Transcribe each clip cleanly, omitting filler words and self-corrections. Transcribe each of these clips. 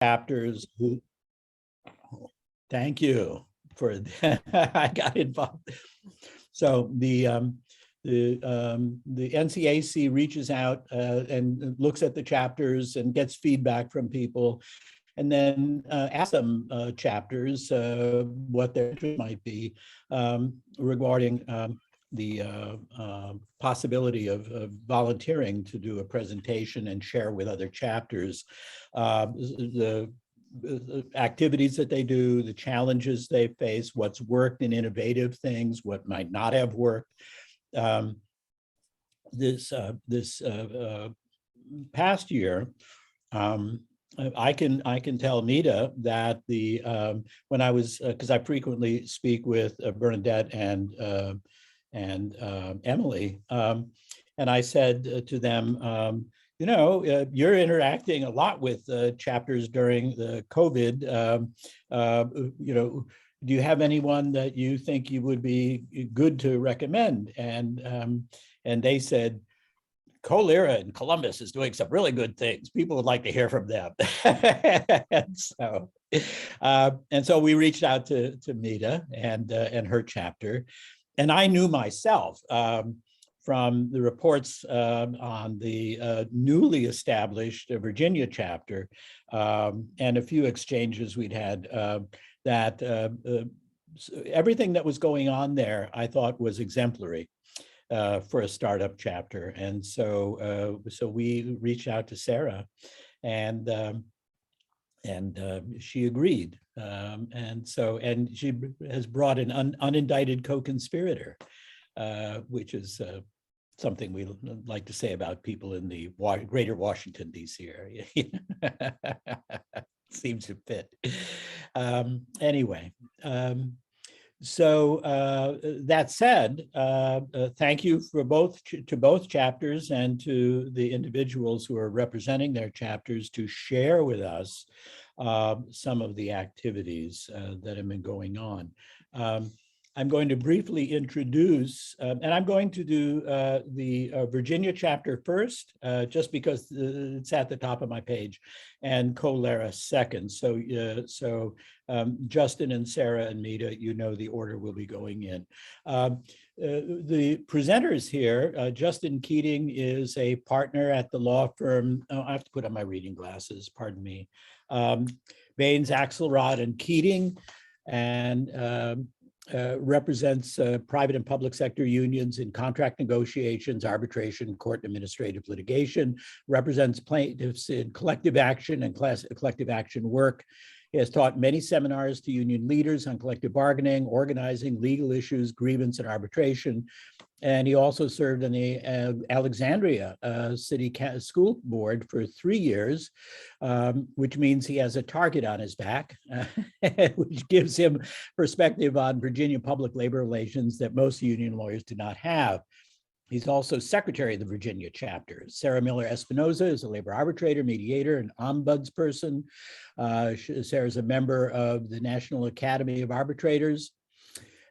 chapters who, thank you for that. I got involved. So the NCAC reaches out and looks at the chapters and gets feedback from people, and then ask them chapters what their interest might be regarding the possibility of volunteering to do a presentation and share with other chapters the activities that they do, the challenges they face, what's worked in innovative things, what might not have worked. This past year, I can tell Meeta that when I was, because I frequently speak with Bernadette and Emily, and I said to them, you're interacting a lot with chapters during the COVID. Do you have anyone that you think you would be good to recommend? And they said, Colera in Columbus is doing some really good things. People would like to hear from them. and so we reached out to Meeta and her chapter. And I knew myself from the reports on the newly established Virginia chapter and a few exchanges we'd had that everything that was going on there, I thought was exemplary for a startup chapter. And so we reached out to Sarah and she agreed. And she has brought an unindicted co-conspirator, which is something we like to say about people in the greater Washington, D.C. area. Seems to fit. Anyway, so that said, thank you for both chapters and to the individuals who are representing their chapters to share with us some of the activities that have been going on. I'm going to briefly introduce, and I'm going to do the Virginia chapter first, just because it's at the top of my page, and Colera second. So, Justin and Sarah and Meeta, you know the order we'll be going in. The presenters here, Justin Keating is a partner at the law firm, I have to put on my reading glasses, pardon me, Baines, Axelrod, and Keating, and represents private and public sector unions in contract negotiations, arbitration, court and administrative litigation, represents plaintiffs in collective action and collective action work. He has taught many seminars to union leaders on collective bargaining, organizing, legal issues, grievance, and arbitration. And he also served in the Alexandria City School Board for 3 years, which means he has a target on his back, which gives him perspective on Virginia public labor relations that most union lawyers do not have. He's also secretary of the Virginia chapter. Sarah Miller Espinosa is a labor arbitrator, mediator, and ombudsperson. Sarah's a member of the National Academy of Arbitrators,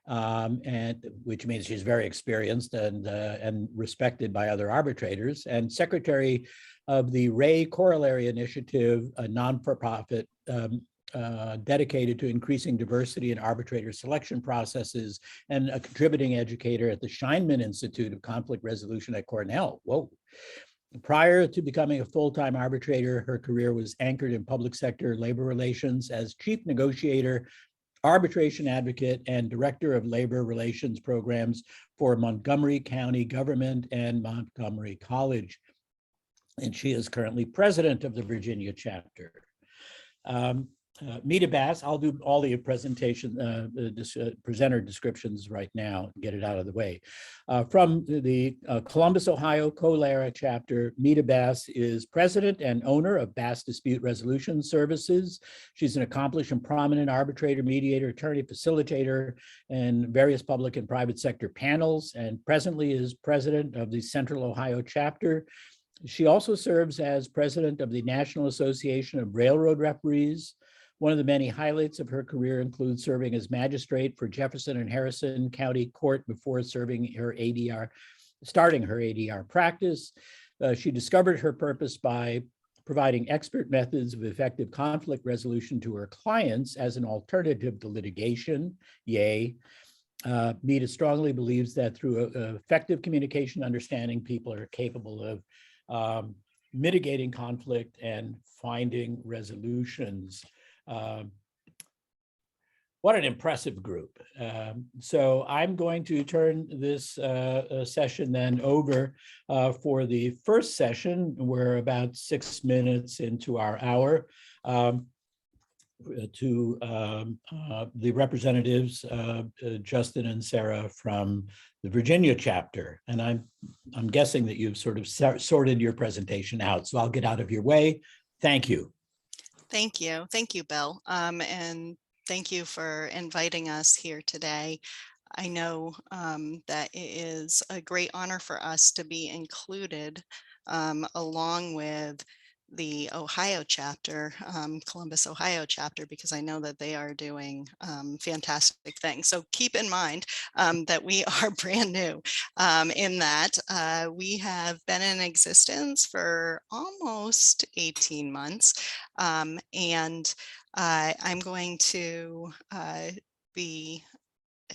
and which means she's very experienced and respected by other arbitrators, and secretary of the Ray Corollary Initiative, a non-for-profit dedicated to increasing diversity in arbitrator selection processes, and a contributing educator at the Scheinman Institute of Conflict Resolution at Cornell. Whoa. Prior to becoming a full-time arbitrator, her career was anchored in public sector labor relations as chief negotiator, arbitration advocate, and director of labor relations programs for Montgomery County Government and Montgomery College. And she is currently president of the Virginia chapter. Meeta Bass, I'll do all the presentation, presenter descriptions right now, get it out of the way. From the Columbus, Ohio Colera chapter, Meeta Bass is president and owner of Bass Dispute Resolution Services. She's an accomplished and prominent arbitrator, mediator, attorney, facilitator, in various public and private sector panels, and presently is president of the Central Ohio chapter. She also serves as president of the National Association of Railroad Referees. One of the many highlights of her career includes serving as magistrate for Jefferson and Harrison County Court before starting her ADR practice. She discovered her purpose by providing expert methods of effective conflict resolution to her clients as an alternative to litigation. Yay. Meeta strongly believes that through effective communication, understanding, people are capable of mitigating conflict and finding resolutions. What an impressive group. So I'm going to turn this session then over for the first session. We're about 6 minutes into our hour. To the representatives, Justin and Sarah from the Virginia chapter. And I'm guessing that you've sort of sorted your presentation out, so I'll get out of your way. Thank you. Thank you. Thank you, Bill. And thank you for inviting us here today. I know that it is a great honor for us to be included along with the Ohio chapter, Columbus, Ohio chapter, because I know that they are doing fantastic things. So keep in mind that we are brand new in that we have been in existence for almost 18 months. And I'm going to be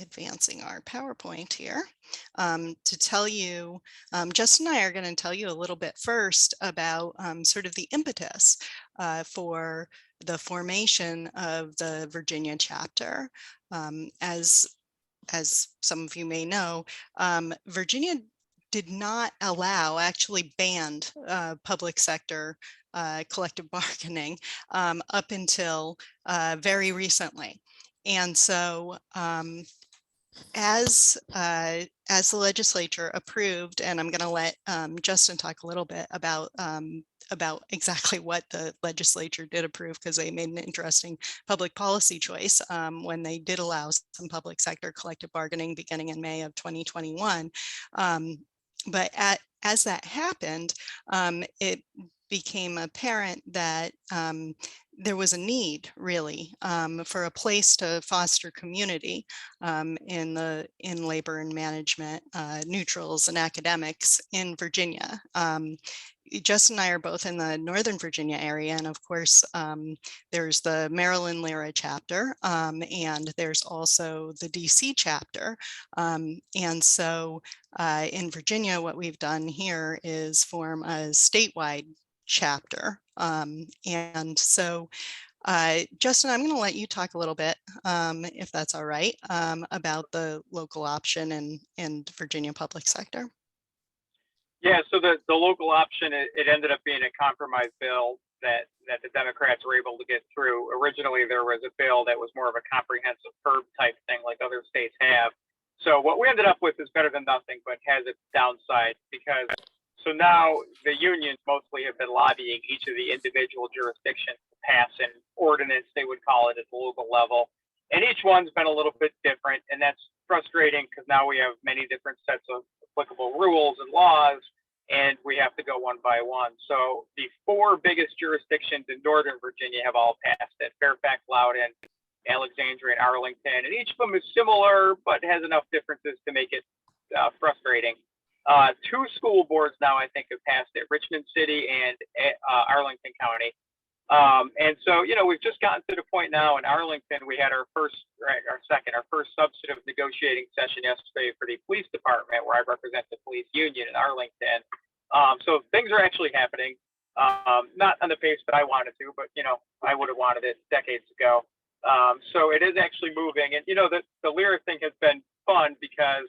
advancing our PowerPoint here to tell you, Justin and I are going to tell you a little bit first about sort of the impetus for the formation of the Virginia chapter. As some of you may know, Virginia did not allow, actually banned public sector collective bargaining up until very recently. And so as the legislature approved, and I'm going to let Justin talk a little bit about exactly what the legislature did approve, because they made an interesting public policy choice when they did allow some public sector collective bargaining beginning in May of 2021. But as that happened, it became apparent that there was a need really for a place to foster community in labor and management, neutrals and academics in Virginia. Justin and I are both in the Northern Virginia area, and of course there's the Maryland LIRA chapter, and there's also the DC chapter. And so in Virginia, what we've done here is form a statewide chapter. And so Justin, I'm going to let you talk a little bit, if that's all right, about the local option and Virginia public sector. Yeah, so the local option, it ended up being a compromise bill that the Democrats were able to get through. Originally, there was a bill that was more of a comprehensive PERB type thing like other states have. So what we ended up with is better than nothing, but has its downside because so now the unions mostly have been lobbying each of the individual jurisdictions to pass an ordinance, they would call it, at the local level. And each one's been a little bit different, and that's frustrating because now we have many different sets of applicable rules and laws, and we have to go one by one. So the 4 biggest jurisdictions in Northern Virginia have all passed it: Fairfax, Loudoun, Alexandria, and Arlington. And each of them is similar, but has enough differences to make it frustrating. 2 school boards now, I think, have passed it: Richmond City and Arlington County. And so, you know, we've just gotten to the point now in Arlington, we had our first substantive negotiating session yesterday for the police department, where I represent the police union in Arlington. So things are actually happening, not on the pace that I wanted to, but, you know, I would have wanted it decades ago. So it is actually moving. And, you know, the LIRA thing has been fun because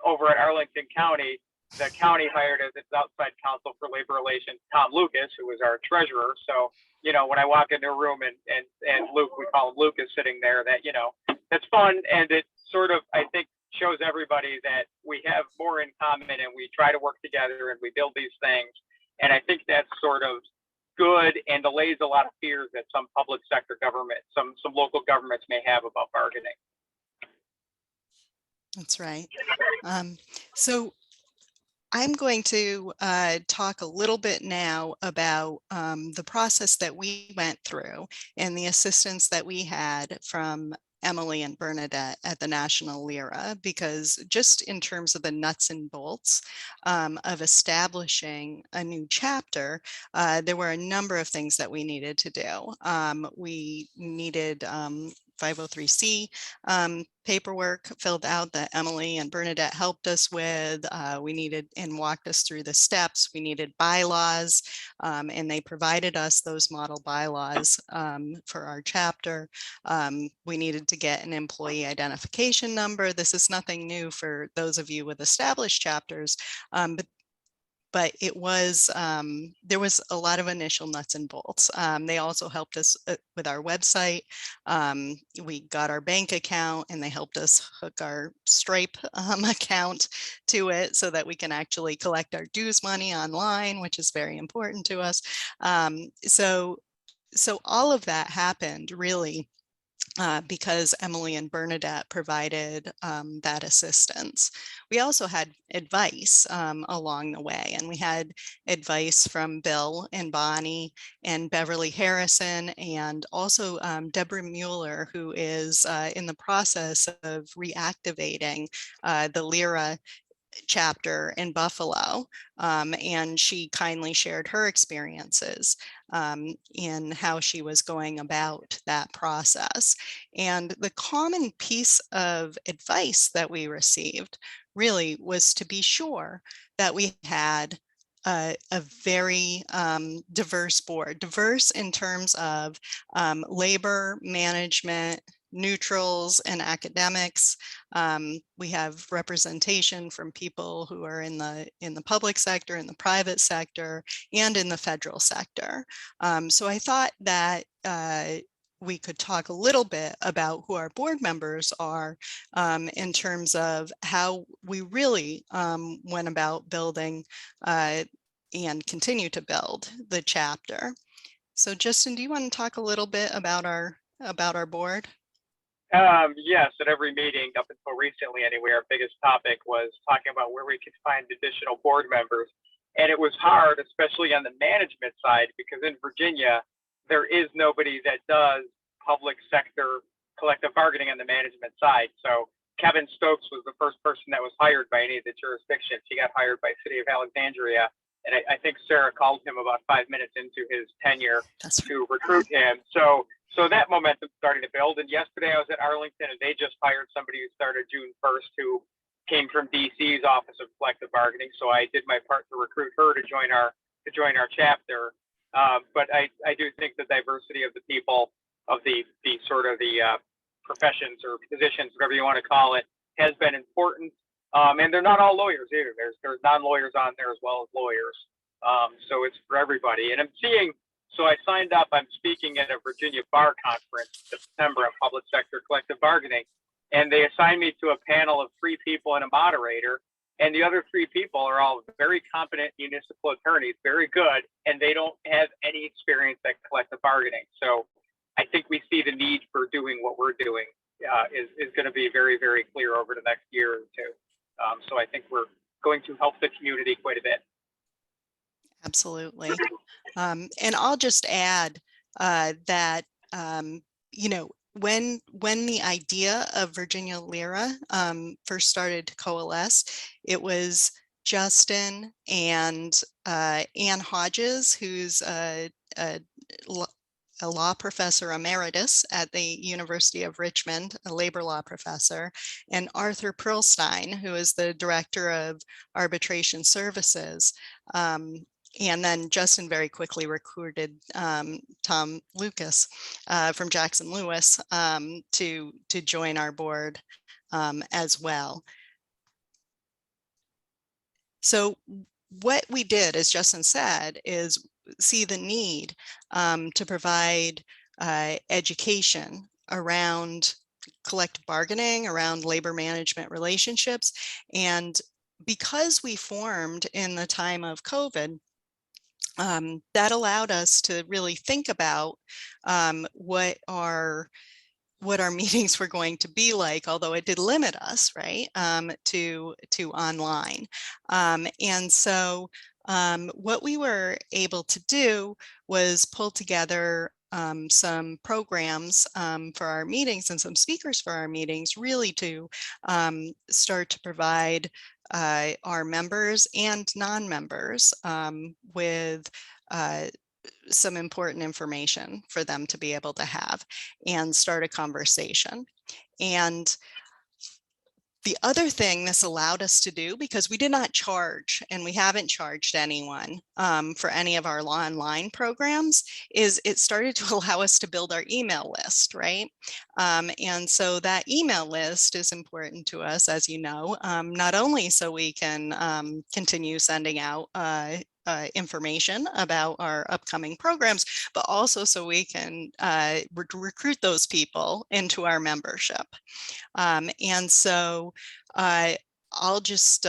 over at Arlington County, the county hired as its outside counsel for labor relations Tom Lucas, who was our treasurer. So, you know, when I walk into a room and Luke, we call him Lucas, sitting there, that, you know, that's fun. And it sort of, I think, shows everybody that we have more in common and we try to work together and we build these things. And I think that's sort of good and allays a lot of fears that some public sector government, some local governments may have about bargaining. That's right. So I'm going to talk a little bit now about the process that we went through and the assistance that we had from Emily and Bernadette at the National LIRA, because just in terms of the nuts and bolts of establishing a new chapter, there were a number of things that we needed to do. We needed 503C paperwork filled out that Emily and Bernadette helped us with. We needed and walked us through the steps. We needed bylaws, and they provided us those model bylaws for our chapter. We needed to get an employee identification number. This is nothing new for those of you with established chapters, but it was, there was a lot of initial nuts and bolts. They also helped us with our website. We got our bank account, and they helped us hook our Stripe account to it so that we can actually collect our dues money online, which is very important to us. So all of that happened really because Emily and Bernadette provided that assistance. We also had advice along the way, and we had advice from Bill and Bonnie and Beverly Harrison, and also Deborah Mueller, who is in the process of reactivating the LIRA chapter in Buffalo, and she kindly shared her experiences in how she was going about that process. And the common piece of advice that we received really was to be sure that we had a very diverse board, diverse in terms of labor, management, neutrals, and academics. We have representation from people who are in the public sector, in the private sector, and in the federal sector. So I thought that we could talk a little bit about who our board members are in terms of how we really went about building and continue to build the chapter. So Justin, do you want to talk a little bit about our board? Yes, at every meeting up until recently anyway, our biggest topic was talking about where we could find additional board members. And it was hard, especially on the management side, because in Virginia, there is nobody that does public sector collective bargaining on the management side. So Kevin Stokes was the first person that was hired by any of the jurisdictions. He got hired by City of Alexandria. And I think Sarah called him about 5 minutes into his tenure to recruit him. So that momentum starting to build. And yesterday I was at Arlington, and they just hired somebody who started June 1st who came from DC's Office of Collective Bargaining. So I did my part to recruit her to join our chapter. But I do think the diversity of the people, of the sort of the professions or positions, whatever you want to call it, has been important. And they're not all lawyers either. There's non-lawyers on there as well as lawyers. So it's for everybody. And I'm seeing, so I signed up, I'm speaking at a Virginia Bar Conference in September on public sector collective bargaining. And they assigned me to a panel of 3 people and a moderator. And the other 3 people are all very competent municipal attorneys, very good, and they don't have any experience at collective bargaining. So I think we see the need for doing what we're doing is going to be very, very clear over the next year or two. So I think we're going to help the community quite a bit. Absolutely. And I'll just add that, you know, when the idea of Virginia LIRA first started to coalesce, it was Justin and Ann Hodges, who's a law professor emeritus at the University of Richmond, a labor law professor, and Arthur Perlstein, who is the director of arbitration services. And then Justin very quickly recruited Tom Lucas from Jackson Lewis to join our board as well. So what we did, as Justin said, is see the need to provide education around collective bargaining, around labor management relationships. And because we formed in the time of COVID, that allowed us to really think about what our meetings were going to be like, although it did limit us, right, to online. And so what we were able to do was pull together some programs for our meetings and some speakers for our meetings, really to start to provide our members and non-members with some important information for them to be able to have and start a conversation. And the other thing this allowed us to do, because we did not charge, and we haven't charged anyone for any of our online programs, is it started to allow us to build our email list, right? And so that email list is important to us, as you know, not only so we can continue sending out information about our upcoming programs, but also so we can recruit those people into our membership. And so I'll just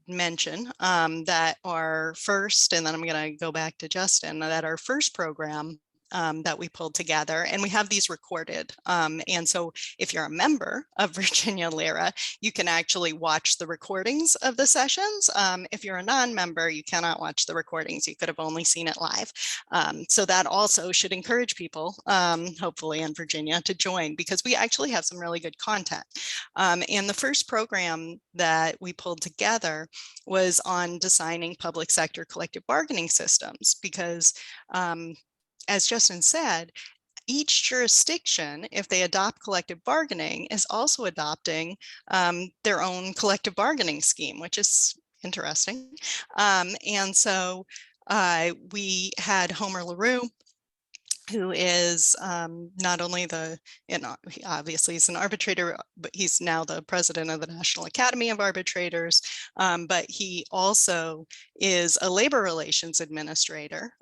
mention that our first, and then I'm going to go back to Justin, that our first program that we pulled together, and we have these recorded. And so if you're a member of Virginia Lyra, you can actually watch the recordings of the sessions. If you're a non-member, you cannot watch the recordings. You could have only seen it live. So that also should encourage people, hopefully in Virginia, to join, because we actually have some really good content. And the first program that we pulled together was on designing public sector collective bargaining systems, because as Justin said, each jurisdiction, if they adopt collective bargaining, is also adopting their own collective bargaining scheme, which is interesting. And so we had Homer LaRue, who is not only he obviously is an arbitrator, but he's now the president of the National Academy of Arbitrators, but he also is a labor relations administrator,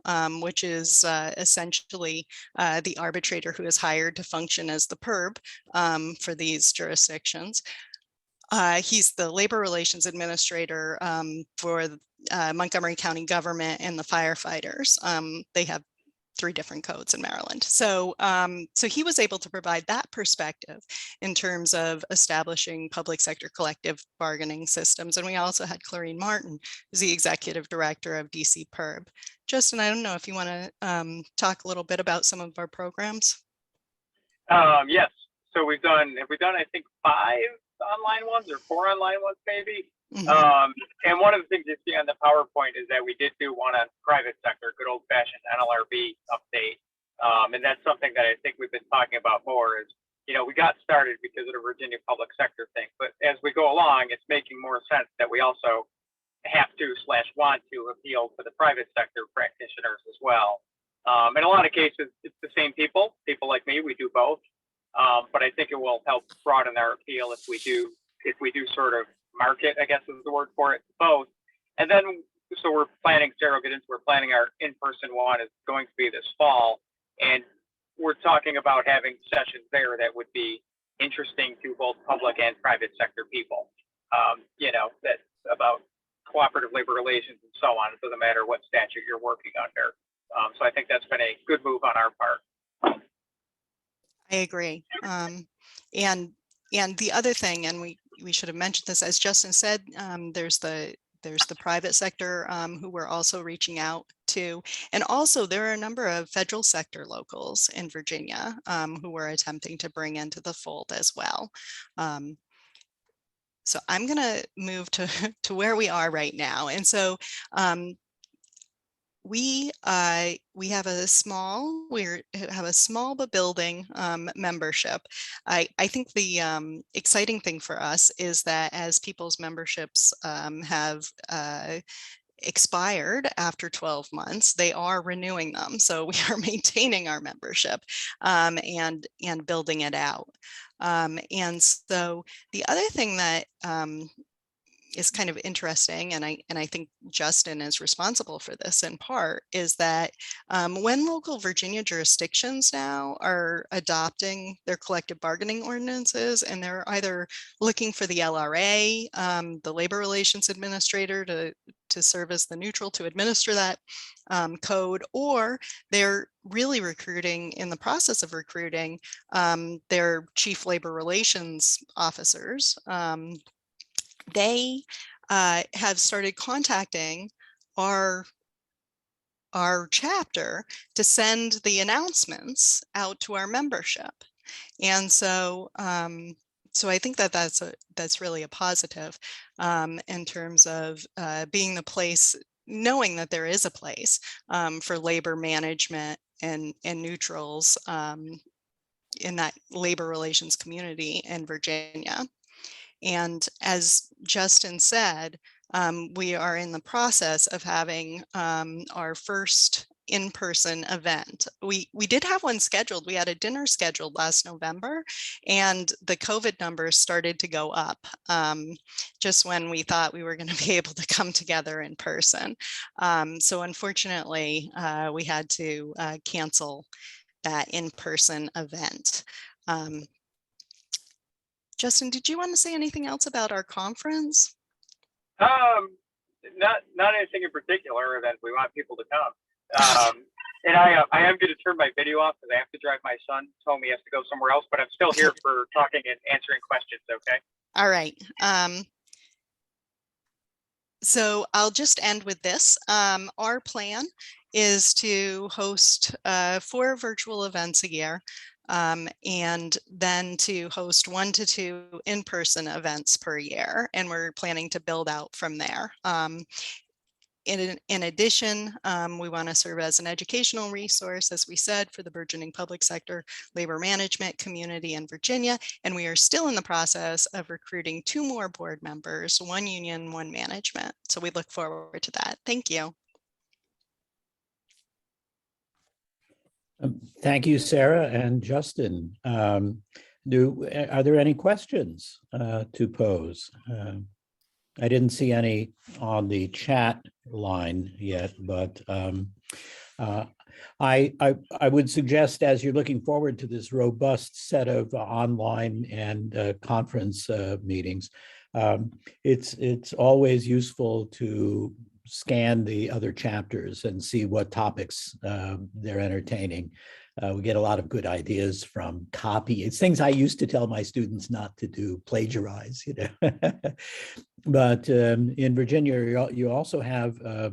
which is essentially the arbitrator who is hired to function as the PERB for these jurisdictions. He's the labor relations administrator for Montgomery County government and the firefighters. They have 3 different codes in Maryland. So, so he was able to provide that perspective in terms of establishing public sector collective bargaining systems. And we also had Clarine Martin, who's the executive director of DC PERB. Justin, I don't know if you want to talk a little bit about some of our programs. Yes. So have we done, I think, 5 online ones or 4 online ones, maybe? Mm-hmm. And one of the things you see on the PowerPoint is that we did do one on private sector, good old fashioned NLRB update. And that's something that I think we've been talking about more is, we got started because of the Virginia public sector thing, but as we go along, it's making more sense that we also have to / want to appeal to the private sector practitioners as well. In a lot of cases, it's the same people like me, we do both. But I think it will help broaden our appeal if we do sort of market, I guess is the word for it, both. And then, so we're planning, Sarah will get into, we're planning our in-person one is going to be this fall. And we're talking about having sessions there that would be interesting to both public and private sector people. That's about cooperative labor relations and so on. It doesn't matter what statute you're working under. So I think that's been a good move on our part. I agree. And the other thing, and we should have mentioned this, as Justin said, there's the private sector who we're also reaching out to. And also there are a number of federal sector locals in Virginia who we're attempting to bring into the fold as well. So I'm going to move to where we are right now. And so we have a small but building membership. I think the exciting thing for us is that as people's memberships have expired after 12 months, they are renewing them. So we are maintaining our membership and building it out. And so the other thing that is kind of interesting, and I think Justin is responsible for this in part, is that when local Virginia jurisdictions now are adopting their collective bargaining ordinances, and they're either looking for the LRA, the labor relations administrator, to serve as the neutral to administer that code, or they're really recruiting, in the process of recruiting, their chief labor relations officers, they have started contacting our our chapter to send the announcements out to our membership. And so, so I think that that's really a positive in terms of being the place, knowing that there is a place for labor management and neutrals in that labor relations community in Virginia. And as Justin said, we are in the process of having our first in-person event. We did have one scheduled. We had a dinner scheduled last November, and the COVID numbers started to go up just when we thought we were going to be able to come together in person. So unfortunately, we had to cancel that in-person event. Justin, did you want to say anything else about our conference? Not anything in particular, that we want people to come. And I am going to turn my video off because I have to drive my son home. He has to go somewhere else, but I'm still here for talking and answering questions. Okay. All right. So I'll just end with this. Our plan is to host 4 virtual events a year. And then to host 1 to 2 in-person events per year. And we're planning to build out from there. In addition, we want to serve as an educational resource, as we said, for the burgeoning public sector labor management community in Virginia. And we are still in the process of recruiting 2 more board members, 1 union, 1 management. So we look forward to that. Thank you. Thank you, Sarah and Justin. Are there any questions to pose? I didn't see any on the chat line yet, but I would suggest, as you're looking forward to this robust set of online and conference meetings, it's always useful to scan the other chapters and see what topics they're entertaining. We get a lot of good ideas from copy. It's things I used to tell my students not to do, plagiarize, you know. But in Virginia, you also have a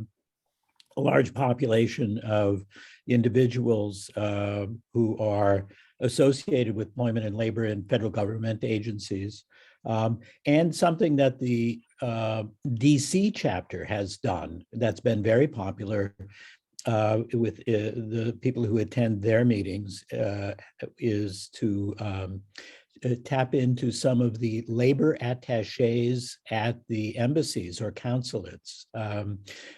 large population of individuals who are associated with employment and labor in federal government agencies. And something that the DC chapter has done that's been very popular with the people who attend their meetings is to tap into some of the labor attaches at the embassies or consulates.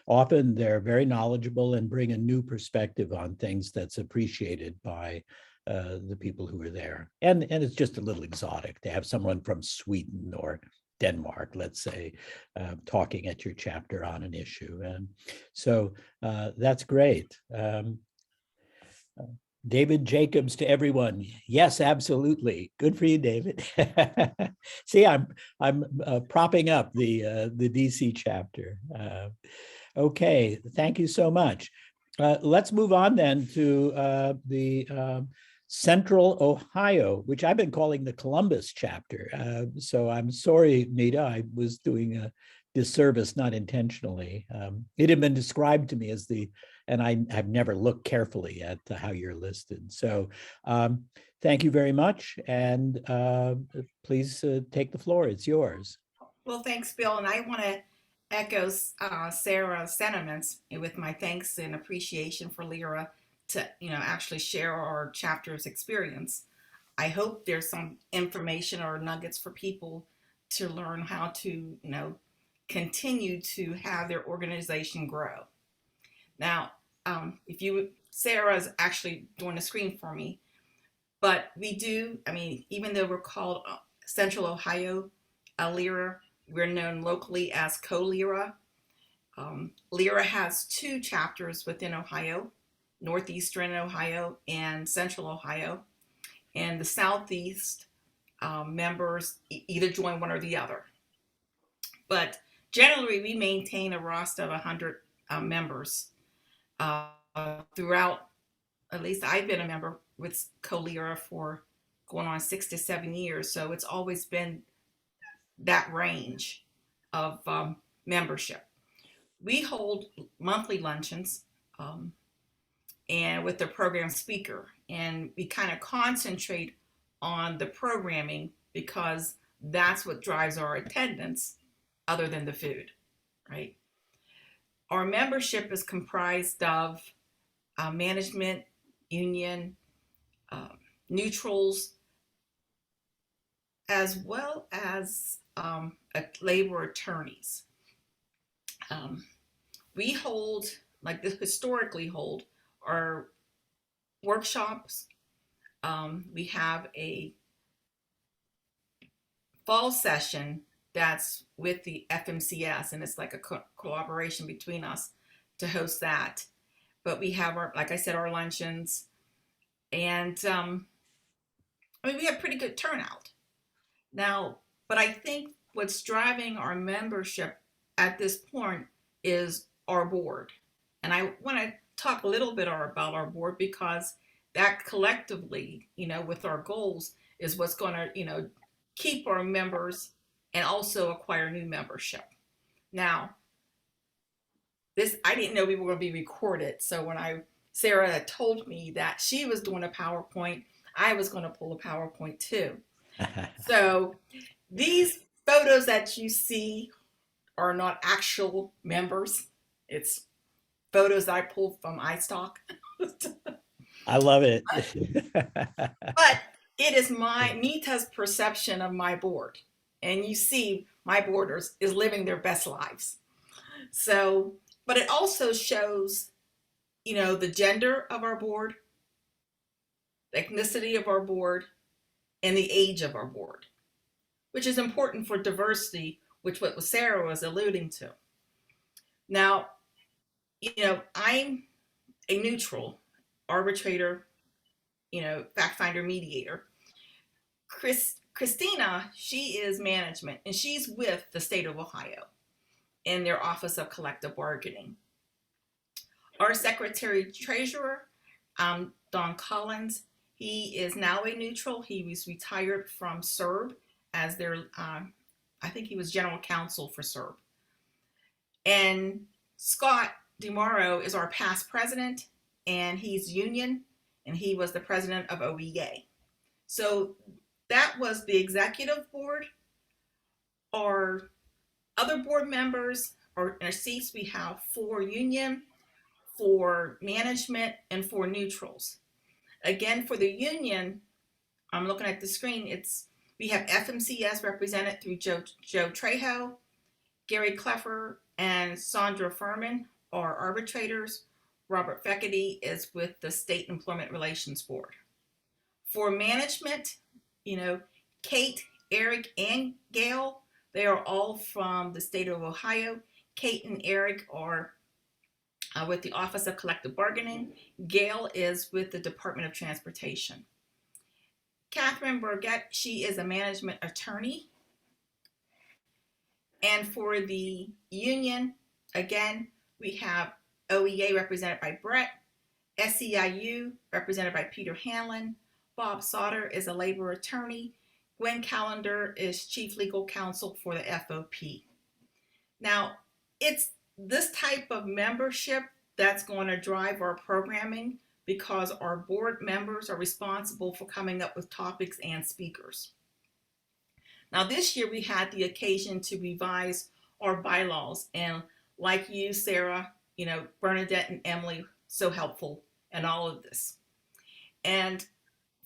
Often they're very knowledgeable and bring a new perspective on things that's appreciated by the people who are there. And it's just a little exotic to have someone from Sweden or Denmark, let's say, talking at your chapter on an issue. And so that's great. David Jacobs to everyone. Yes, absolutely. Good for you, David. See, I'm propping up the DC chapter. Okay, thank you so much. Let's move on then to the Central Ohio, which I've been calling the Columbus chapter. So I'm sorry, Meeta, I was doing a disservice, not intentionally. It had been described to me as and I've never looked carefully at how you're listed. So thank you very much. And please take the floor, it's yours. Well, thanks, Bill. And I want to echo Sarah's sentiments with my thanks and appreciation for Lyra to, actually share our chapter's experience. I hope there's some information or nuggets for people to learn how to, continue to have their organization grow. Now, Sarah's actually doing the screen for me, but we do, even though we're called Central Ohio Lyra, we're known locally as Co-Lyra. Lyra has 2 chapters within Ohio, Northeastern Ohio and Central Ohio. And the Southeast members either join one or the other. But generally, we maintain a roster of 100 members throughout. At least I've been a member with Co-Lyra for going on 6 to 7 years. So it's always been that range of membership. We hold monthly luncheons and with the program speaker. And we kind of concentrate on the programming because that's what drives our attendance other than the food, right? Our membership is comprised of management, union, neutrals, as well as labor attorneys. We hold, like this historically hold, our workshops. We have a fall session that's with the FMCS, and it's like a collaboration between us to host that. But we have our, like I said, our luncheons, and I mean, we have pretty good turnout now. But I think what's driving our membership at this point is our board, and I want to talk a little bit about our board because that collectively, with our goals, is what's going to, keep our members and also acquire new membership. Now, this, I didn't know we were going to be recorded. So when Sarah had told me that she was doing a PowerPoint, I was going to pull a PowerPoint too. So these photos that you see are not actual members. It's photos I pulled from iStock. I love it. But it is Meeta's perception of my board. And you see my boarders is living their best lives. So, but it also shows, the gender of our board, the ethnicity of our board, and the age of our board, which is important for diversity, which what Sarah was alluding to. Now, I'm a neutral arbitrator, fact finder, mediator. Christina, she is management, and she's with the state of Ohio in their Office of Collective Bargaining. Our secretary treasurer, Don Collins, he is now a neutral. He was retired from SERB as their, I think he was general counsel for SERB. And Scott DeMauro is our past president, and he's union, and he was the president of OEA. So that was the executive board. Our other board members, or in our seats, we have 4 union, 4 management, and 4 neutrals. Again, for the union, I'm looking at the screen, we have FMCS represented through Joe Trejo, Gary Cleffer, and Sandra Furman are arbitrators. Robert Feckety is with the State Employment Relations Board. For management, Kate, Eric, and Gail, they are all from the state of Ohio. Kate and Eric are with the Office of Collective Bargaining. Gail is with the Department of Transportation. Catherine Burgett, she is a management attorney. And for the union, again, we have OEA represented by Brett, SEIU represented by Peter Hanlon, Bob Sauter is a labor attorney, Gwen Callender is chief legal counsel for the FOP. Now, it's this type of membership that's going to drive our programming because our board members are responsible for coming up with topics and speakers. Now, this year we had the occasion to revise our bylaws, and like you, Sarah, Bernadette and Emily, so helpful in all of this. And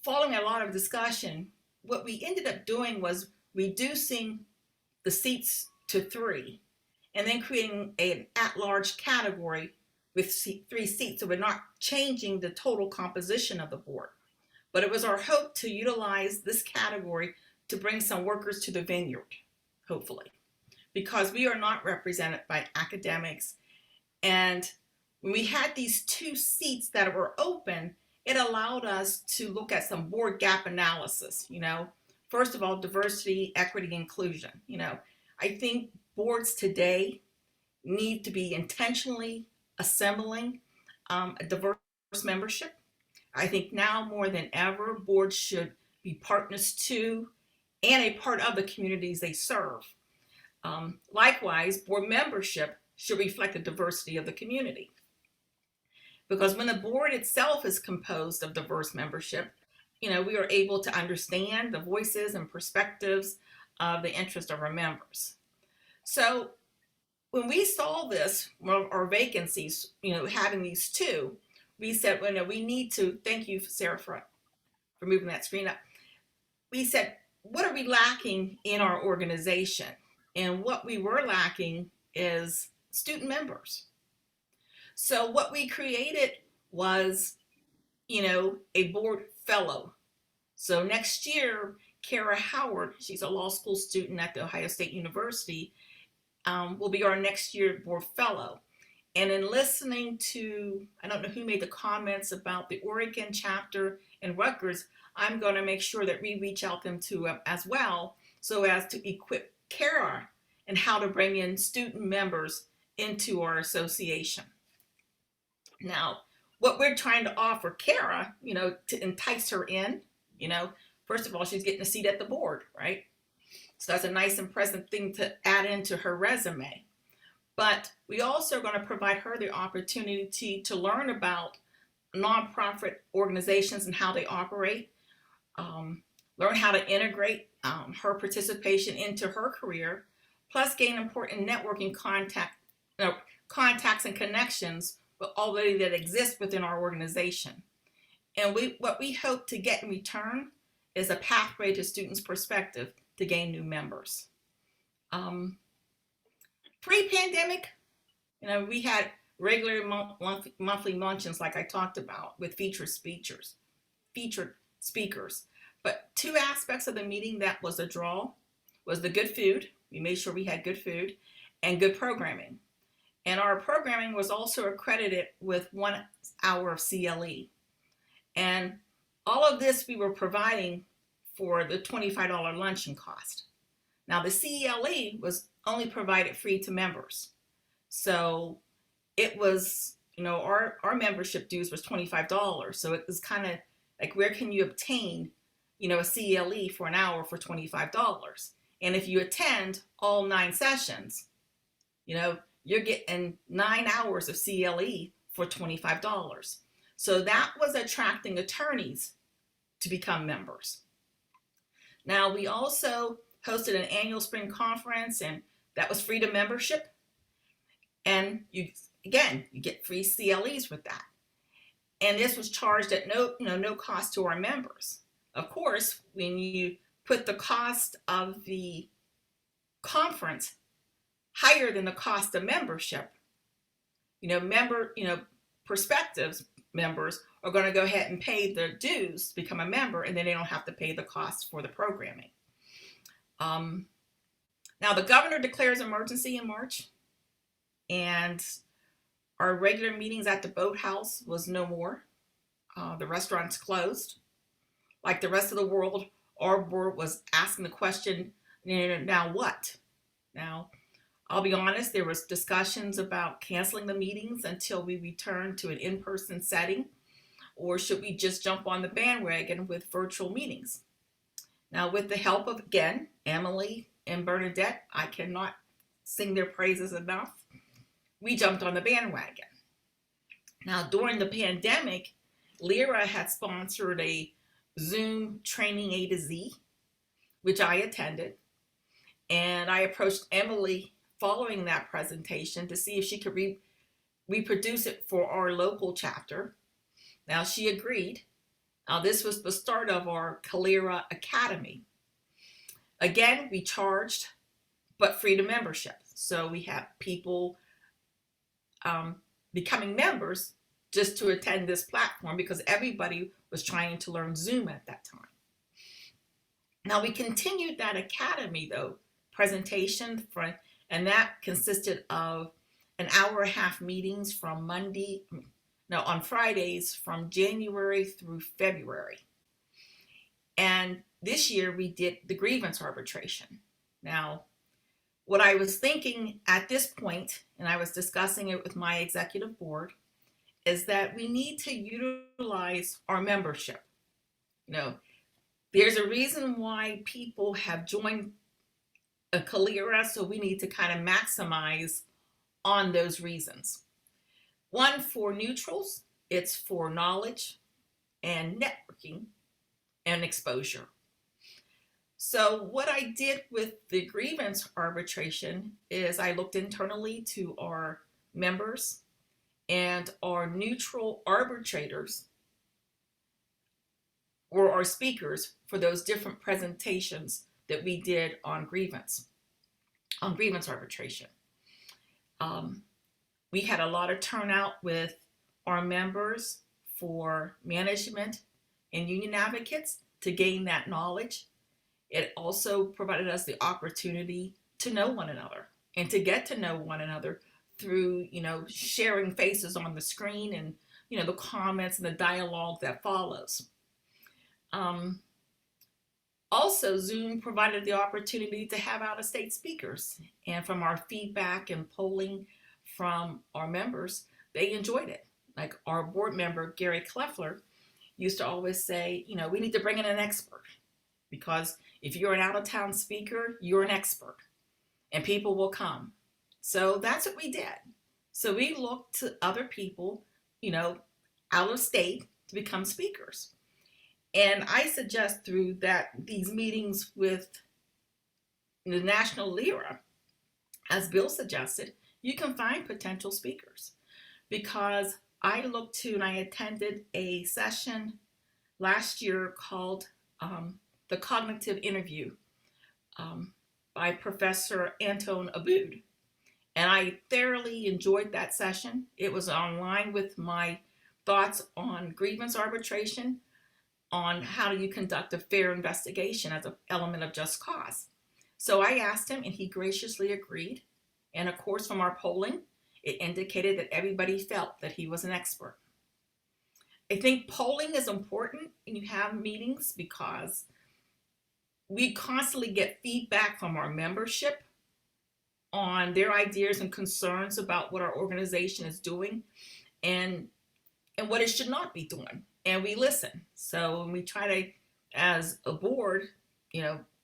following a lot of discussion, what we ended up doing was reducing the seats to 3 and then creating an at-large category with 3 seats. So we're not changing the total composition of the board. But it was our hope to utilize this category to bring some workers to the vineyard, hopefully, because we are not represented by academics. And when we had these 2 seats that were open, it allowed us to look at some board gap analysis. First of all, diversity, equity, inclusion. I think boards today need to be intentionally assembling a diverse membership. I think now more than ever, boards should be partners to and a part of the communities they serve. Likewise, board membership should reflect the diversity of the community. Because when the board itself is composed of diverse membership, we are able to understand the voices and perspectives of the interest of our members. So when we saw this, our vacancies, having these two, we said, well, no, we need to, thank you, Sarah, for moving that screen up. We said, what are we lacking in our organization? And what we were lacking is student members. So what we created was, a board fellow. So next year, Kara Howard, she's a law school student at the Ohio State University, will be our next year board fellow. And in listening to, I don't know who made the comments about the Oregon chapter and Rutgers, I'm going to make sure that we reach out them to as well, so as to equip Kara and how to bring in student members into our association. Now, what we're trying to offer Kara, to entice her in, first of all, she's getting a seat at the board, right? So that's a nice and present thing to add into her resume. But we also are going to provide her the opportunity to learn about nonprofit organizations and how they operate, learn how to integrate her participation into her career, plus gain important networking contacts and connections already that exist within our organization. And what we hope to get in return is a pathway to students' perspective to gain new members. Pre-pandemic, we had regular monthly luncheons like I talked about with featured speakers. But two aspects of the meeting that was a draw was the good food. We made sure we had good food and good programming. And our programming was also accredited with 1 hour of CLE. And all of this we were providing for the $25 luncheon cost. Now the CLE was only provided free to members. So it was, our membership dues was $25. So it was kind of like, where can you obtain, a CLE for an hour for $25? And if you attend all 9 sessions, you're getting 9 hours of CLE for $25. So that was attracting attorneys to become members. Now, we also hosted an annual spring conference, and that was free to membership. And you get free CLEs with that. And this was charged at no cost to our members. Of course, when you put the cost of the conference higher than the cost of membership, perspectives members are going to go ahead and pay their dues to become a member, and then they don't have to pay the cost for the programming. Now the governor declares emergency in March, and our regular meetings at the boathouse was no more. The restaurants closed. Like the rest of the world, our board was asking the question, now what? Now, I'll be honest, there was discussions about canceling the meetings until we return to an in-person setting, or should we just jump on the bandwagon with virtual meetings? Now, with the help of, again, Emily and Bernadette, I cannot sing their praises enough, we jumped on the bandwagon. Now, during the pandemic, Lyra had sponsored a Zoom training A to Z, which I attended, and I approached Emily following that presentation to see if she could reproduce it for our local chapter. Now, she agreed. Now, this was the start of our Calera Academy. Again, we charged, but free to membership. So we had people becoming members just to attend this platform because everybody was trying to learn Zoom at that time. Now, we continued that academy, though, presentation, and that consisted of an hour and a half meetings on Fridays from January through February. And this year we did the grievance arbitration. Now, what I was thinking at this point, and I was discussing it with my executive board, is that we need to utilize our membership. There's a reason why people have joined a Calera, so we need to kind of maximize on those reasons. One, for neutrals, It's for knowledge and networking and exposure. So what I did with the grievance arbitration is I looked internally to our members and our neutral arbitrators or our speakers for those different presentations that we did on grievance arbitration. We had a lot of turnout with our members for management and union advocates to gain that knowledge. It also provided us the opportunity to know one another and to get to know one another through, sharing faces on the screen and, the comments and the dialogue that follows. Also, Zoom provided the opportunity to have out-of-state speakers. And from our feedback and polling from our members, they enjoyed it. Like our board member, Gary Kleffler, used to always say, we need to bring in an expert, because if you're an out-of-town speaker, you're an expert and people will come. So that's what we did. So we looked to other people, out of state to become speakers. And I suggest through these meetings with the National LIRA, as Bill suggested, you can find potential speakers, because I looked to and I attended a session last year called The Cognitive Interview by Professor Anton Aboud. And I thoroughly enjoyed that session. It was online with my thoughts on grievance arbitration, on how do you conduct a fair investigation as an element of just cause. So I asked him and he graciously agreed. And of course, from our polling, it indicated that everybody felt that he was an expert. I think polling is important when you have meetings, because we constantly get feedback from our membership on their ideas and concerns about what our organization is doing and what it should not be doing. And we listen. So when we try to, as a board,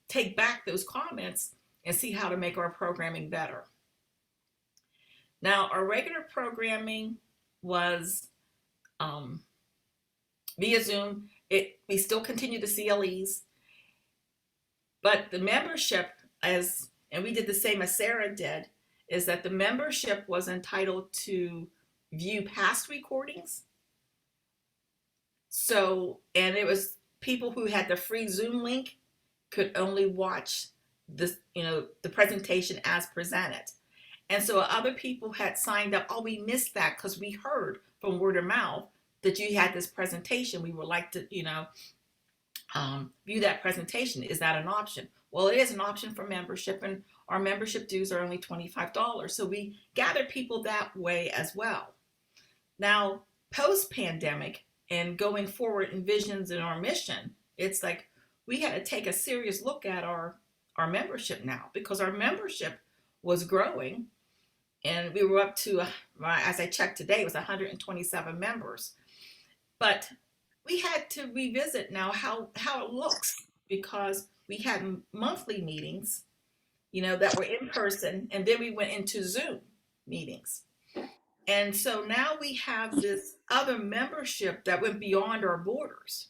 take back those comments and see how to make our programming better. Now, our regular programming was via Zoom. We still continue the CLEs, but the membership, and we did the same as Sarah did, is that the membership was entitled to view past recordings. So, and it was people who had the free Zoom link could only watch this, the presentation as presented. And so other people had signed up, oh, we missed that because we heard from word of mouth that you had this presentation. We would like to, view that presentation. Is that an option? Well, it is an option for membership, and our membership dues are only $25. So we gather people that way as well. Now, post-pandemic and going forward in visions and our mission, it's like we had to take a serious look at our membership now, because our membership was growing. And we were up to, as I checked today, it was 127 members. But we had to revisit now how it looks, because we had monthly meetings, that were in person, and then we went into Zoom meetings. And so now we have this other membership that went beyond our borders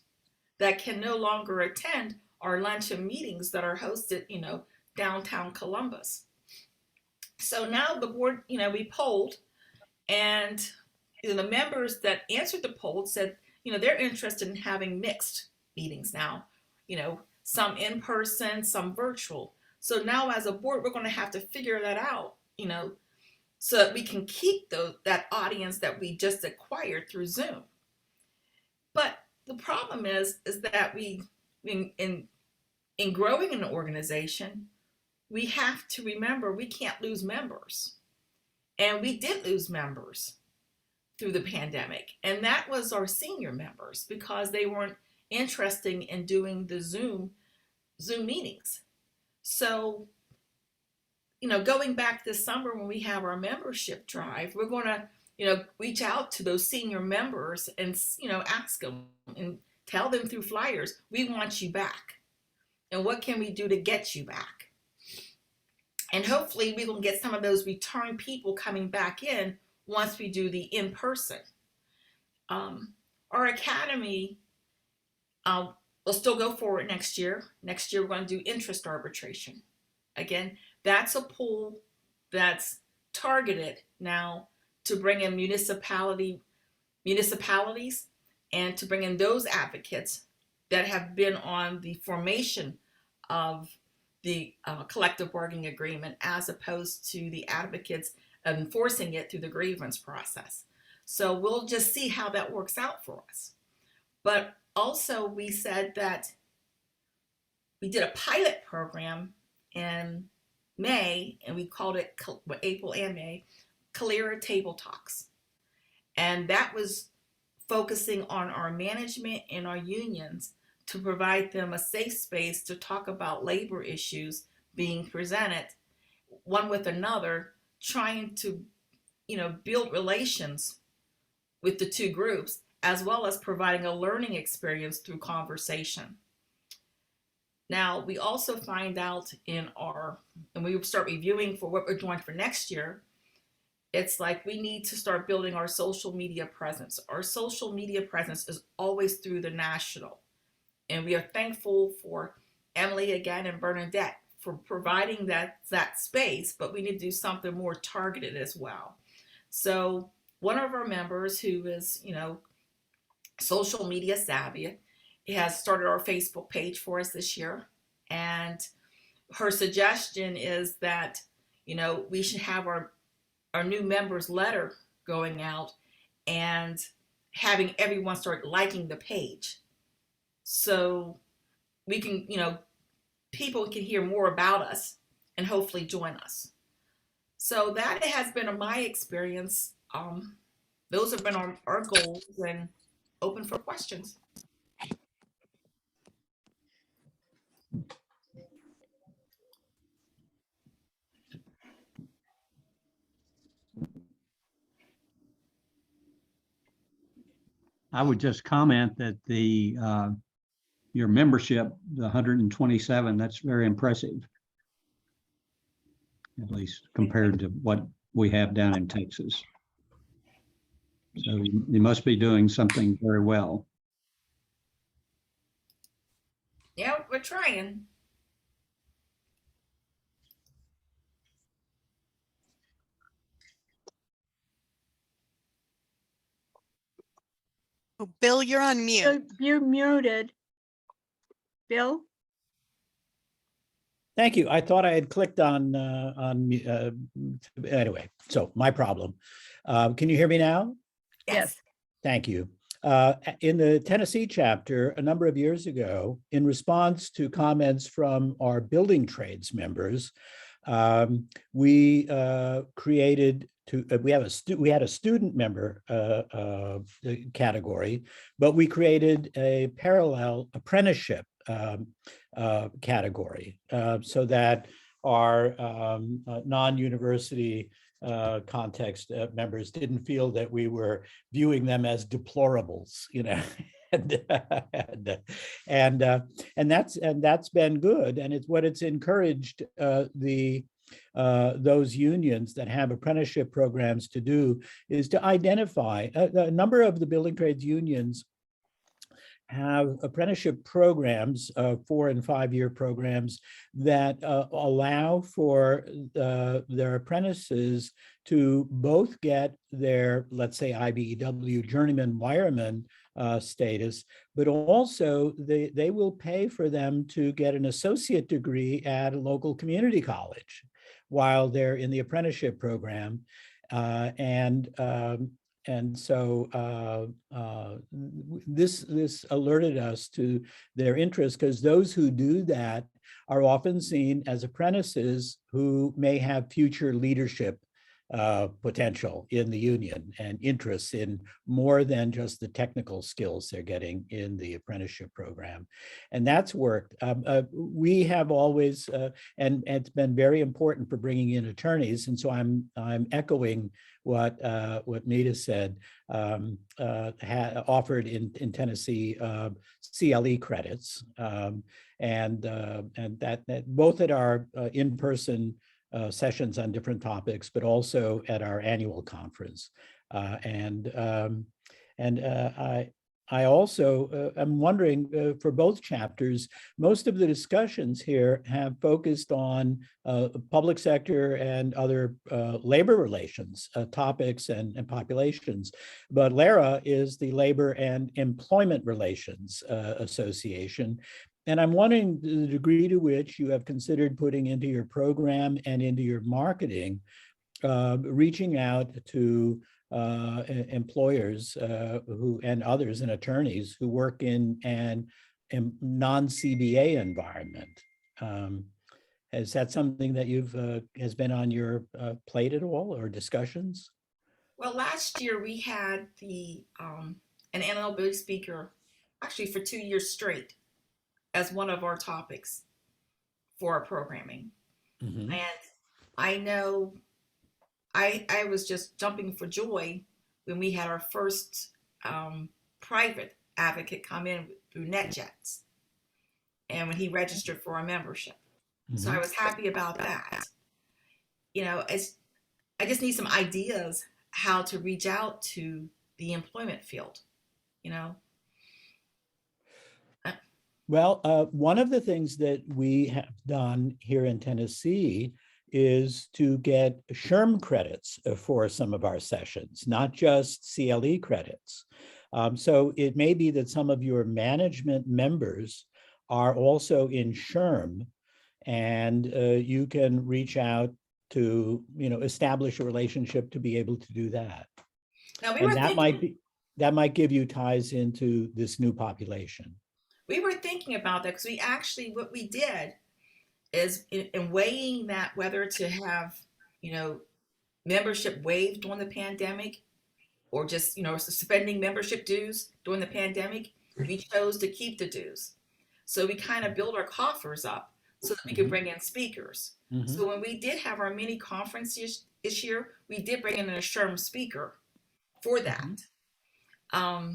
that can no longer attend our luncheon meetings that are hosted, downtown Columbus. So now the board, we polled, and the members that answered the poll said, they're interested in having mixed meetings now, some in person, some virtual. So now as a board, we're going to have to figure that out, so that we can keep that audience that we just acquired through Zoom. But the problem is that we, in growing an organization, we have to remember we can't lose members. And we did lose members through the pandemic. And that was our senior members, because they weren't interested in doing the Zoom meetings. So, going back this summer when we have our membership drive, we're going to, reach out to those senior members and, ask them and tell them through flyers, we want you back. And what can we do to get you back? And hopefully we will get some of those return people coming back in once we do the in-person. Our academy will still go forward next year. Next year, we're going to do interest arbitration. Again, that's a pool that's targeted now to bring in municipalities and to bring in those advocates that have been on the formation of the collective bargaining agreement, as opposed to the advocates enforcing it through the grievance process. So we'll just see how that works out for us. But also, we said that we did a pilot program in May, and we called it April and May, Calera Table Talks. And that was focusing on our management and our unions to provide them a safe space to talk about labor issues being presented one with another, trying to, build relations with the two groups, as well as providing a learning experience through conversation. Now, we also find out and we start reviewing for what we're doing for next year, it's like we need to start building our social media presence. Our social media presence is always through the national. And we are thankful for Emily again and Bernadette for providing that space, but we need to do something more targeted as well. So one of our members who is, social media savvy has started our Facebook page for us this year. And her suggestion is that, we should have our new members letter going out and having everyone start liking the page. So we can, people can hear more about us and hopefully join us. So that has been my experience. Those have been our goals, and open for questions. I would just comment that your membership, the 127, that's very impressive, at least compared to what we have down in Texas. So you must be doing something very well. Yeah, we're trying. Oh, Bill, you're on mute. You're muted. Bill? Thank you. I thought I had clicked on anyway, so my problem. Can you hear me now? Yes. Thank you. In the Tennessee chapter, a number of years ago, in response to comments from our building trades members, we created we had a student member category, but we created a parallel apprenticeship category so that our non-university context members didn't feel that we were viewing them as deplorables, and that's been good, and it's encouraged those unions that have apprenticeship programs to do is to identify a number of the building trades unions have apprenticeship programs, 4- and 5-year programs that allow for their apprentices to both get their, let's say, IBEW journeyman wireman status, but also they will pay for them to get an associate degree at a local community college while they're in the apprenticeship program. And so this alerted us to their interest, because those who do that are often seen as apprentices who may have future leadership potential in the union and interests in more than just the technical skills they're getting in the apprenticeship program. And that's worked. We have always, and it's been very important for bringing in attorneys. And so I'm echoing what Meeta said, offered in Tennessee CLE credits, and that both at our in-person sessions on different topics, but also at our annual conference. And And I also am wondering for both chapters, most of the discussions here have focused on public sector and other labor relations topics and populations. But LARA is the Labor and Employment Relations Association. And I'm wondering the degree to which you have considered putting into your program and into your marketing, reaching out to employers who and others and attorneys who work in an non-CBA environment. Is that something that has been on your plate at all, or discussions? Well, last year we had an NLB speaker actually for 2 years straight as one of our topics for our programming. Mm-hmm. And I know I was just jumping for joy when we had our first private advocate come in through NetJets, and when he registered for our membership. Mm-hmm. So I was happy about that. You know, I just need some ideas how to reach out to the employment field, you know. Well, one of the things that we have done here in Tennessee is to get SHRM credits for some of our sessions, not just CLE credits. So it may be that some of your management members are also in SHRM, and you can reach out to, establish a relationship to be able to do that. Now, and that might give you ties into this new population. We were thinking about that because what we did is in weighing that whether to have, membership waived during the pandemic or just, suspending membership dues during the pandemic, we chose to keep the dues. So we kind of build our coffers up so that we could bring in speakers. Mm-hmm. So when we did have our mini conference this year, we did bring in a SHRM speaker for that. Mm-hmm.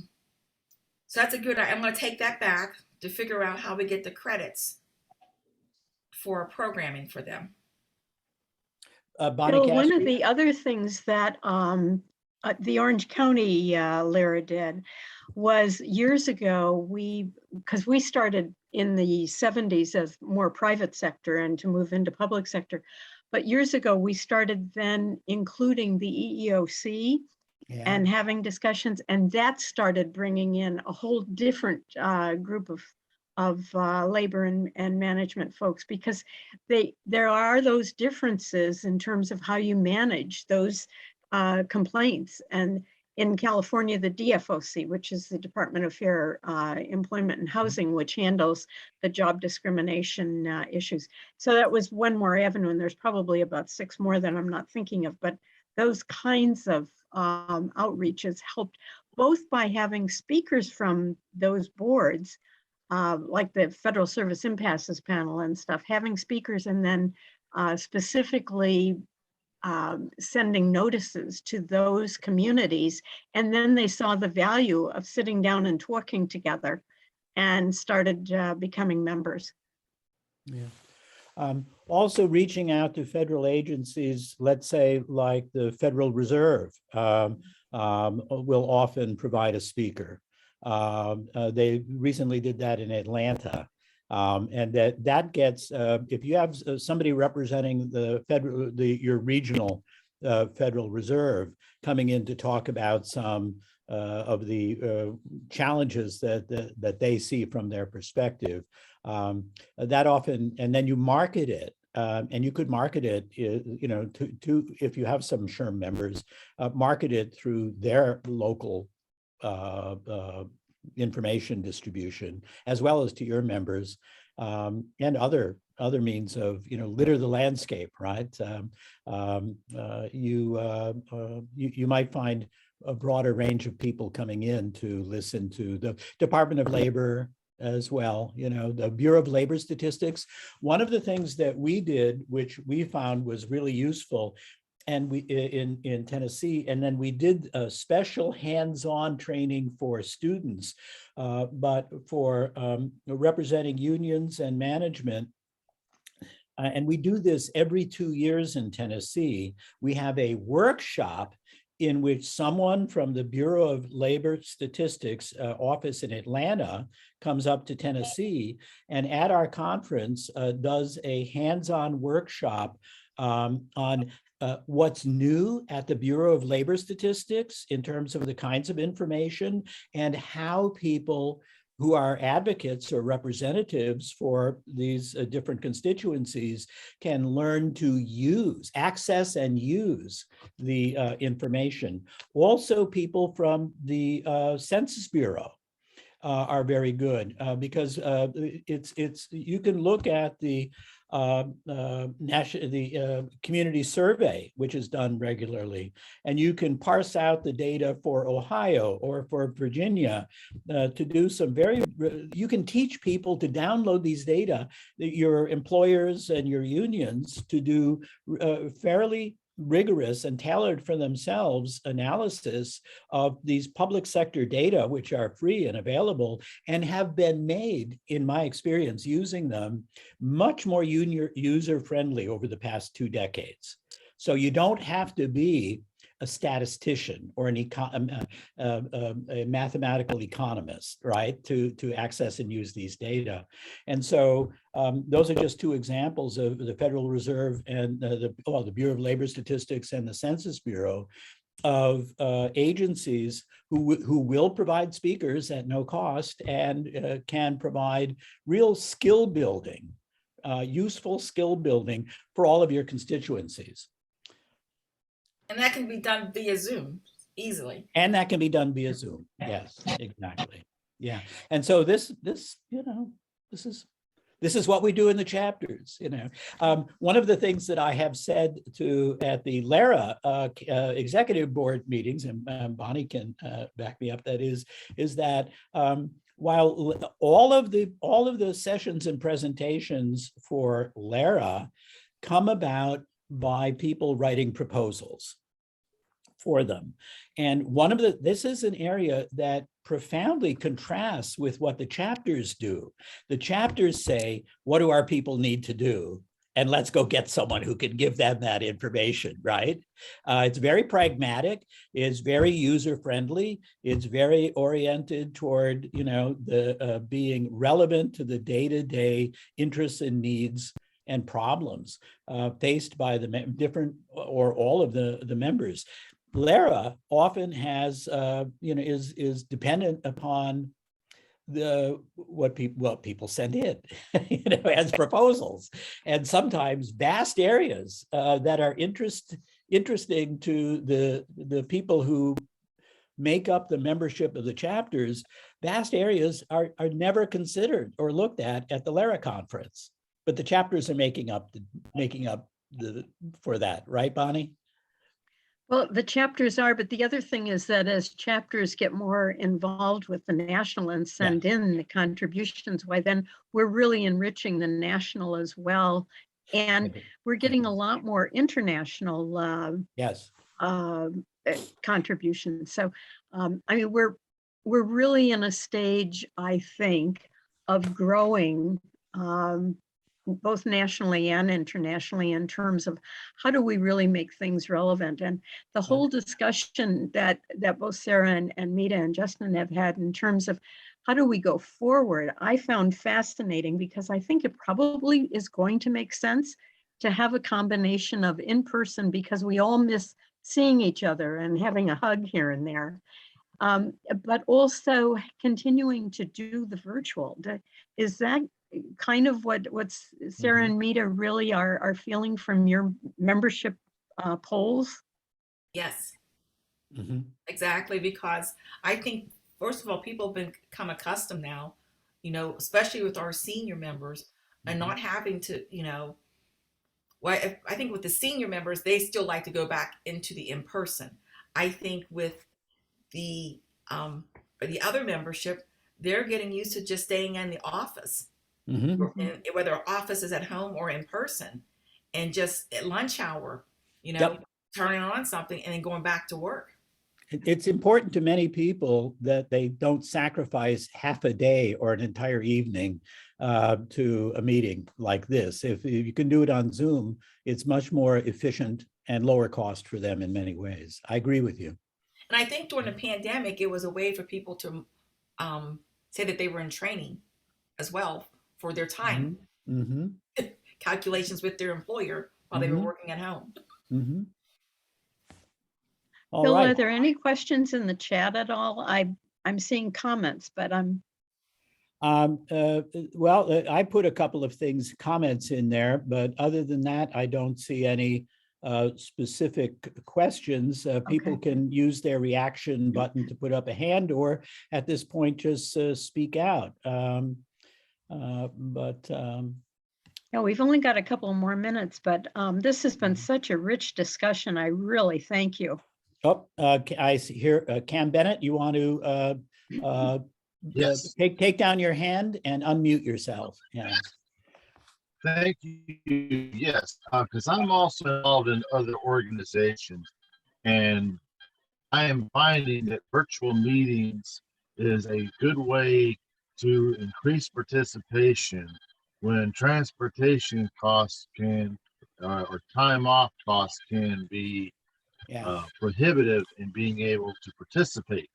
So that's a good, I'm going to take that back to figure out how we get the credits for programming for them. Bill, one of the other things that the Orange County LARA did was years ago, because we started in the 70s as more private sector and to move into public sector. But years ago, we started then including the EEOC and having discussions, and that started bringing in a whole different group of labor and management folks, because there are those differences in terms of how you manage those complaints. And in California, the DFOC, which is the Department of Fair Employment and Housing, which handles the job discrimination issues. So that was one more avenue, and there's probably about 6 more that I'm not thinking of, but those kinds of outreaches helped both by having speakers from those boards, like the Federal Service Impasses panel and stuff, having speakers, and then specifically sending notices to those communities. And then they saw the value of sitting down and talking together and started becoming members. Yeah. Also reaching out to federal agencies, let's say like the Federal Reserve will often provide a speaker. They recently did that in Atlanta. And that gets, if you have somebody representing your regional Federal Reserve coming in to talk about some of the challenges that they see from their perspective, that often, and then you market it. And you could market it, to if you have some SHRM members, market it through their local information distribution, as well as to your members, and other means of, litter the landscape, right? You might find a broader range of people coming in to listen to the Department of Labor as well, the Bureau of Labor Statistics. One of the things that we did, which we found was really useful, and we in Tennessee, and then we did a special hands-on training for students, but for representing unions and management. And we do this every 2 years in Tennessee. We have a workshop in which someone from the Bureau of Labor Statistics office in Atlanta comes up to Tennessee and at our conference does a hands-on workshop on what's new at the Bureau of Labor Statistics in terms of the kinds of information and how people who are advocates or representatives for these different constituencies can learn to access and use the information. Also, people from the Census Bureau are very good because you can look at the community survey, which is done regularly, and you can parse out the data for Ohio or for Virginia to do some you can teach people to download these data, your employers and your unions, to do fairly rigorous and tailored for themselves analysis of these public sector data, which are free and available and have been made, in my experience, using them much more user-friendly over the past 2 decades. So you don't have to be a statistician or a mathematical economist, right, to access and use these data. And so those are just 2 examples of the Federal Reserve and the Bureau of Labor Statistics and the Census Bureau of agencies who will provide speakers at no cost and can provide real skill building, useful skill building for all of your constituencies. And that can be done via Zoom easily. And that can be done via Zoom. Yes, exactly. Yeah. And so this is what we do in the chapters. One of the things that I have said at the LARA executive board meetings, and Bonnie can back me up, that is that while all of the sessions and presentations for LARA come about by people writing proposals for them. And this is an area that profoundly contrasts with what the chapters do. The chapters say, what do our people need to do? And let's go get someone who can give them that information, right? It's very pragmatic, it's very user-friendly, it's very oriented toward, the being relevant to the day-to-day interests and needs and problems faced by the different or all of the members. LARA often has, is dependent upon what people send in, as proposals, and sometimes vast areas that are interesting to the people who make up the membership of the chapters. Vast areas are never considered or looked at the LARA conference, but the chapters are making up for that, right, Bonnie? Well, the chapters are, but the other thing is that as chapters get more involved with the national and send in the contributions, why then we're really enriching the national as well. And we're getting a lot more international contributions. So, we're really in a stage, I think, of growing both nationally and internationally in terms of how do we really make things relevant. And the whole discussion that both Sarah and Meeta and Justin have had in terms of how do we go forward, I found fascinating, because I think it probably is going to make sense to have a combination of in-person, because we all miss seeing each other and having a hug here and there, but also continuing to do the virtual. Is that kind of what Sarah and Meeta really are feeling from your membership polls? Yes, exactly, because I think, first of all, people have become accustomed now, especially with our senior members, and not having to, I think with the senior members, they still like to go back into the in-person. I think with the other membership, they're getting used to just staying in the office. Whether our office is at home or in person, and just at lunch hour, turning on something and then going back to work. It's important to many people that they don't sacrifice half a day or an entire evening to a meeting like this. If you can do it on Zoom, it's much more efficient and lower cost for them in many ways. I agree with you. And I think during the pandemic, it was a way for people to say that they were in training as well for their time calculations with their employer while they were working at home. All Bill, right. are there any questions in the chat at all? I'm seeing comments, but I'm. Well, I put a couple of comments in there, but other than that, I don't see any specific questions. People can use their reaction button to put up a hand, or at this point, just speak out. Yeah, we've only got a couple more minutes, but this has been such a rich discussion. I really thank you. Oh, I see here, Cam Bennett, you want to Yes. take down your hand and unmute yourself. Yeah. Thank you. Yes, because I'm also involved in other organizations, and I am finding that virtual meetings is a good way to increase participation when transportation costs can, or time off costs can be prohibitive in being able to participate.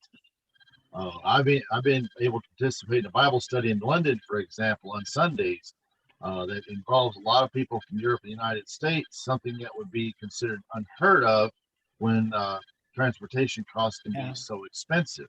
I've been able to participate in a Bible study in London, for example, on Sundays. That involves a lot of people from Europe and the United States, something that would be considered unheard of when transportation costs can be so expensive.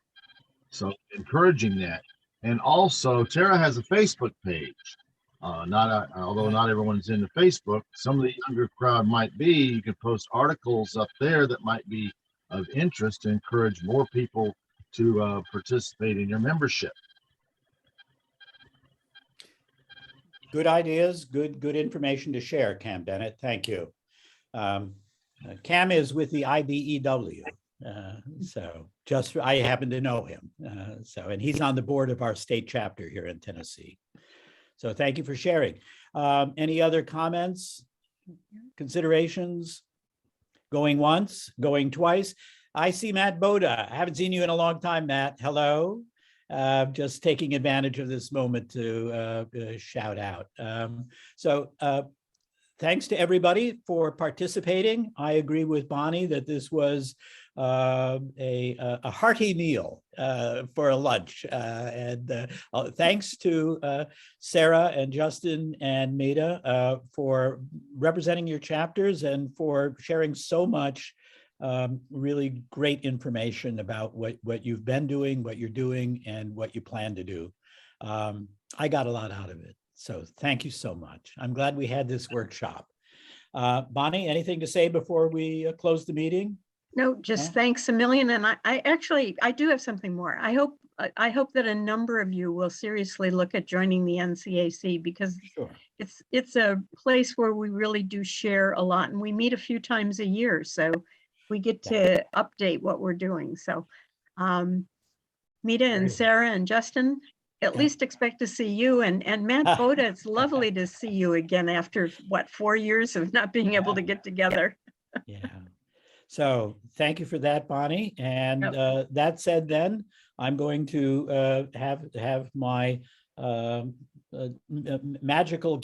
So encouraging that. And also, Tara has a Facebook page. Although not everyone's into Facebook, some of the younger crowd might be. You can post articles up there that might be of interest to encourage more people to participate in your membership. Good ideas, good information to share, Cam Bennett. Thank you. Cam is with the IBEW, so just I happen to know him. And he's on the board of our state chapter here in Tennessee. So thank you for sharing. Any other comments, considerations? Going once, going twice. I see Matt Boda. I haven't seen you in a long time, Matt. Hello. Just taking advantage of this moment to shout out. Thanks to everybody for participating. I agree with Bonnie that this was a hearty meal for a lunch. Thanks to Sarah and Justin and Meeta for representing your chapters and for sharing so much really great information about what you've been doing, what you're doing, and what you plan to do. I got a lot out of it. So thank you so much. I'm glad we had this workshop. Bonnie, anything to say before we close the meeting? No, just thanks a million. And I do have something more. I hope that a number of you will seriously look at joining the NCAC, because it's a place where we really do share a lot, and we meet a few times a year. So we get to update what we're doing. So Meeta and Sarah and Justin, at least expect to see you, and Matt Boda, it's lovely to see you again after 4 years of not being able to get together. So thank you for that, Bonnie. And that said, then I'm going to have my magical